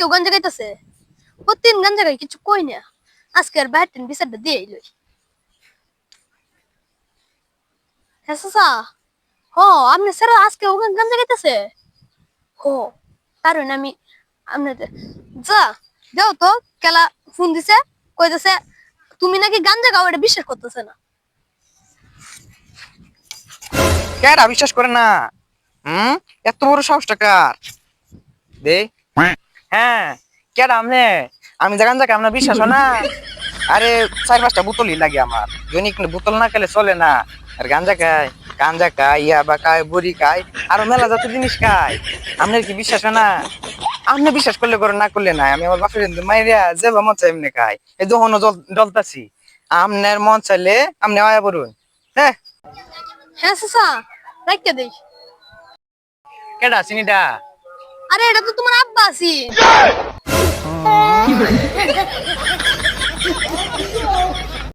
আজকেও গাঞ্জা গাইতেছে। প্রতিদিন গাঞ্জা গাই, কিছু কই না। আজকে আর বাইরে বিচারটা দিয়ে এলোই। হ্যাঁ চাচা, হ আপনি স্যার আজকে গাঞ্জা গাইতেছে। হো কারণ আমি আপনাদের যা দেও তো কেলা ফোন দিছে, কইতেছে তুমি নাকি গাঞ্জা গাও, এটা বিশ্বাস করতেছে না। কেডা বিশ্বাস করে না? এত বড় সাহসটা কার? দে। হ্যাঁ, কেডা আমনে? আমি যা গাঞ্জা খাই আপনার বিশ্বাস হয় না? আরে 4-5টা বোতলই লাগে আমার, দৈনিক বোতল না খেলে চলে না। আর গাঞ্জা খাই, ইয়াবা খাই, বড়ি খাই, আরো মেলা যত জিনিস খাই। আপনার কি বিশ্বাস হয় না? আপনি বিশ্বাস করলে করে, না করলে নাই। আমি আমার বাপের মাইরিয়া যে মন চাই এমনি খাই, এই যখন জ্বলতাছি। আপনার মন চাইলে আপনি আয়া বলুন। হ্যাঁ, হ্যাঁ চাচা, রাখতে দেই। কেডা চিনিটা? আরে এটা তো তোমার আব্বা আছি।